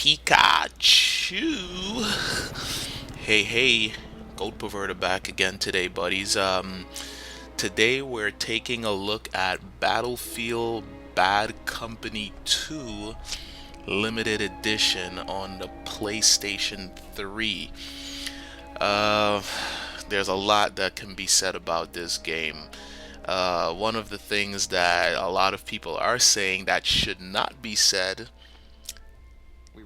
Pikachu. Hey, hey, Goat Perverter back again today, buddies. Today we're taking a look at Battlefield Bad Company 2 Limited Edition on the PlayStation 3. Uh, there's a lot that can be said about this game. One of the things that a lot of people are saying that should not be said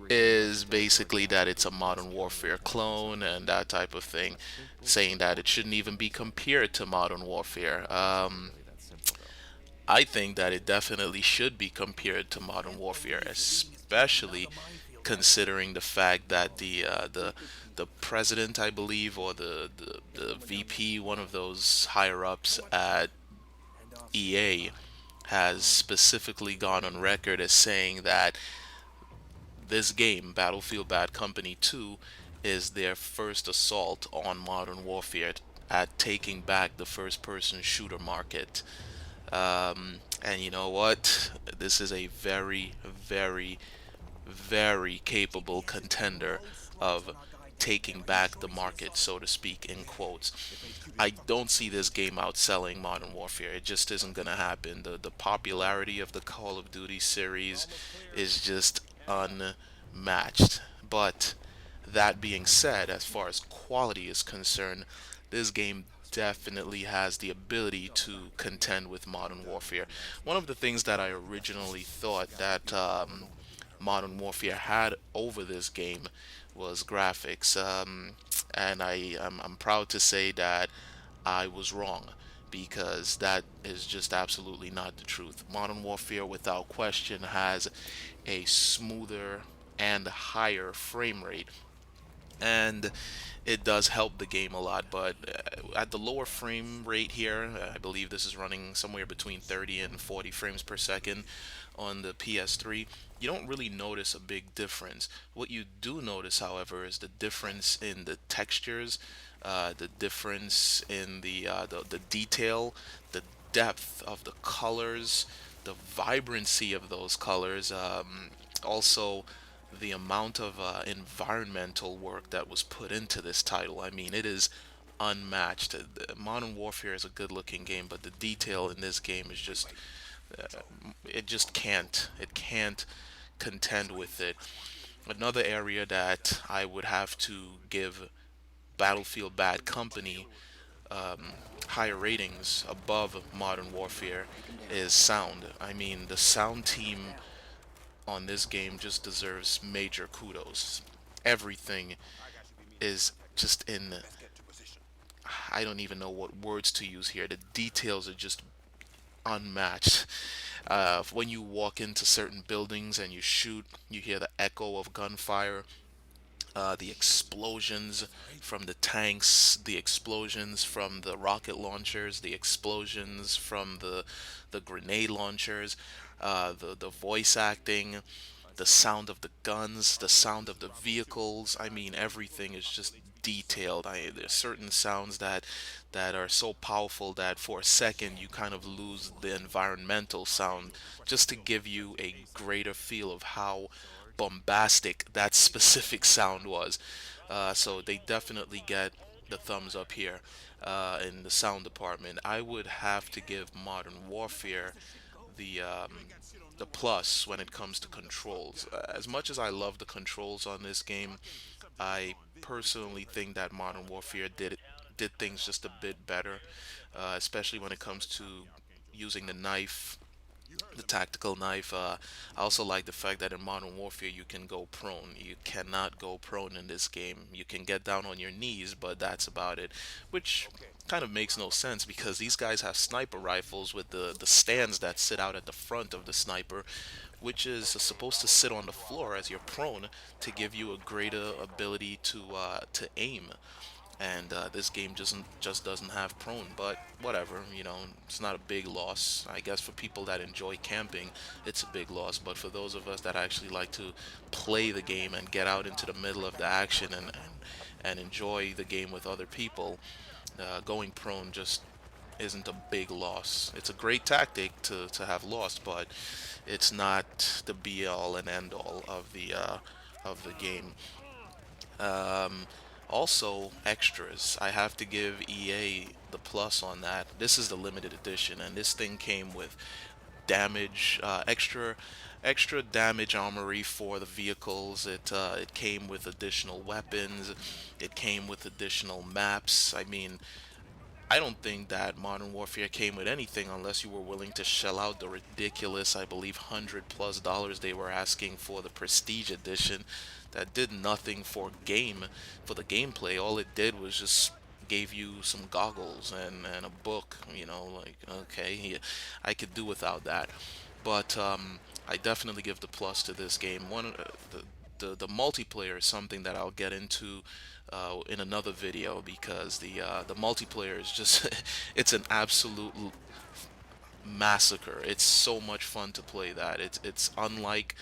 is basically that it's a Modern Warfare clone and that type of thing, saying that it shouldn't even be compared to Modern Warfare. I think that it definitely should be compared to Modern Warfare, especially considering the fact that the president, I believe, or the VP, one of those higher ups at EA, has specifically gone on record as saying that this game, Battlefield Bad Company 2, is their first assault on Modern Warfare at taking back the first person shooter market. And you know what? This is a very, very, very capable contender of taking back the market, so to speak, in quotes. I don't see this game outselling Modern Warfare. It just isn't gonna happen. The popularity of the Call of Duty series is just unmatched. But that being said, as far as quality is concerned, this game definitely has the ability to contend with Modern Warfare. One of the things that I originally thought that Modern Warfare had over this game was graphics, and I'm proud to say that I was wrong because that is just absolutely not the truth. Modern Warfare, without question, has a smoother and higher frame rate, and it does help the game a lot. But at the lower frame rate here, I believe this is running somewhere between 30 and 40 frames per second on the PS3. You don't really notice a big difference. What you do notice, however, is the difference in the textures, the difference in the detail, the depth of the colors, the vibrancy of those colors. Also, the amount of environmental work that was put into this title. I mean, it is unmatched. Modern Warfare is a good-looking game, but the detail in this game is just it just can't. It can't contend with it. Another area that I would have to give Battlefield Bad Company higher ratings above Modern Warfare is sound. I mean, the sound team on this game just deserves major kudos. Everything is just in, I don't even know what words to use here. The details are just unmatched. When you walk into certain buildings and you shoot, you hear the echo of gunfire, the explosions from the tanks, the explosions from the rocket launchers, the explosions from the grenade launchers, the voice acting, the sound of the guns, the sound of the vehicles. I mean, everything is just detailed. There's certain sounds that are so powerful that for a second you kind of lose the environmental sound just to give you a greater feel of how bombastic that specific sound was. So they definitely get the thumbs up here in the sound department. I would have to give Modern Warfare the um, the plus when it comes to controls. As much as I love the controls on this game, I personally think that Modern Warfare did things just a bit better, especially when it comes to using the knife, the tactical knife. I also like the fact that in Modern Warfare you can go prone. You cannot go prone in this game. You can get down on your knees, but that's about it, which kind of makes no sense because these guys have sniper rifles with the stands that sit out at the front of the sniper, which is supposed to sit on the floor as you're prone to give you a greater ability to aim. And this game just doesn't have prone, but whatever, it's not a big loss. I guess for people that enjoy camping, it's a big loss, but for those of us that actually like to play the game and get out into the middle of the action and enjoy the game with other people, going prone just isn't a big loss. It's a great tactic to have lost, but it's not the be all and end all of the of the game. Um, Also, extras. I have to give EA the plus on that. This is the limited edition, and this thing came with damage, extra damage armory for the vehicles. It came with additional weapons. It came with additional maps. I mean, I don't think that Modern Warfare came with anything unless you were willing to shell out the ridiculous, I believe, $100+ they were asking for the Prestige Edition. That did nothing for the gameplay. All it did was just gave you some goggles and a book. Like, okay, yeah, I could do without that. But I definitely give the plus to this game. The multiplayer is something that I'll get into in another video, because the multiplayer is just it's an absolute massacre. It's so much fun to play that. It's unlike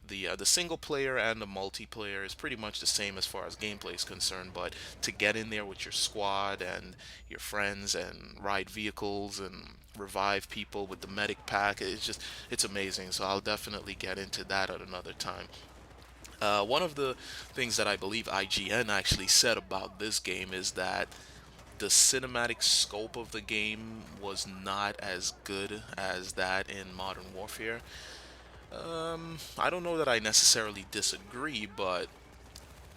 the single player, and the multiplayer is pretty much the same as far as gameplay is concerned. But to get in there with your squad and your friends and ride vehicles and revive people with the medic pack, it's amazing. So I'll definitely get into that at another time. One of the things that I believe IGN actually said about this game is that the cinematic scope of the game was not as good as that in Modern Warfare. I don't know that I necessarily disagree, but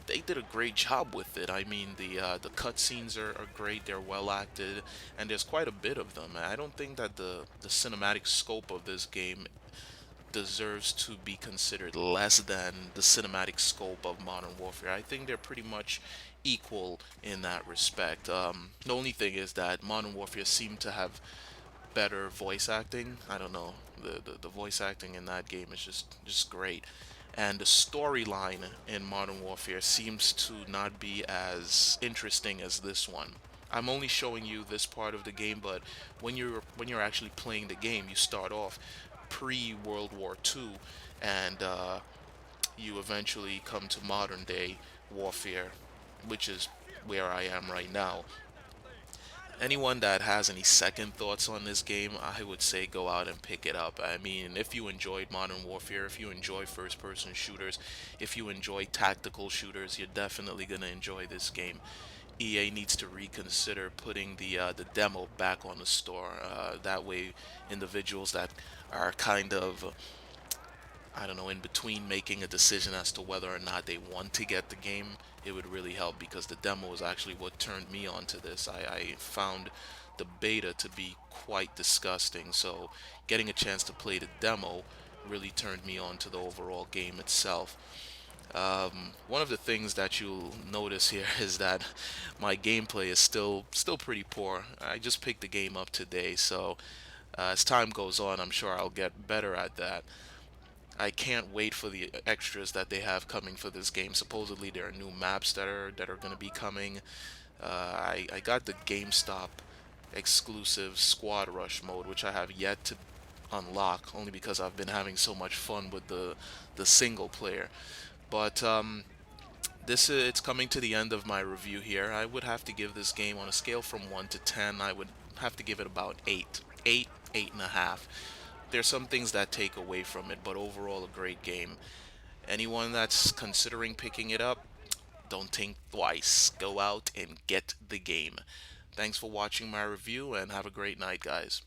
they did a great job with it. I mean, the cutscenes are great. They're well acted, and there's quite a bit of them. I don't think that the cinematic scope of this game deserves to be considered less than the cinematic scope of Modern Warfare. I think they're pretty much equal in that respect. The only thing is that Modern Warfare seemed to have better voice acting. I don't know. The voice acting in that game is just great. And the storyline in Modern Warfare seems to not be as interesting as this one. I'm only showing you this part of the game, but when you're actually playing the game, you start off pre World War II, and you eventually come to modern day warfare, which is where I am right now. Anyone that has any second thoughts on this game, I would say go out and pick it up. I mean, if you enjoyed Modern Warfare, if you enjoy first person shooters, if you enjoy tactical shooters, you're definitely going to enjoy this game. EA needs to reconsider putting the demo back on the store. That way, individuals that are kind of, I don't know, in between making a decision as to whether or not they want to get the game, it would really help, because the demo is actually what turned me on to this. I found the beta to be quite disgusting, so getting a chance to play the demo really turned me on to the overall game itself. One of the things that you'll notice here is that my gameplay is still pretty poor. I just picked the game up today, so as time goes on, I'm sure I'll get better at that. I can't wait for the extras that they have coming for this game. Supposedly there are new maps that are going to be coming. I got the GameStop exclusive Squad Rush mode, which I have yet to unlock, only because I've been having so much fun with the single player. But it's coming to the end of my review here. I would have to give this game, on a scale from 1 to 10, I would have to give it about 8. 8, 8.5. There's some things that take away from it, but overall a great game. Anyone that's considering picking it up, don't think twice. Go out and get the game. Thanks for watching my review, and have a great night, guys.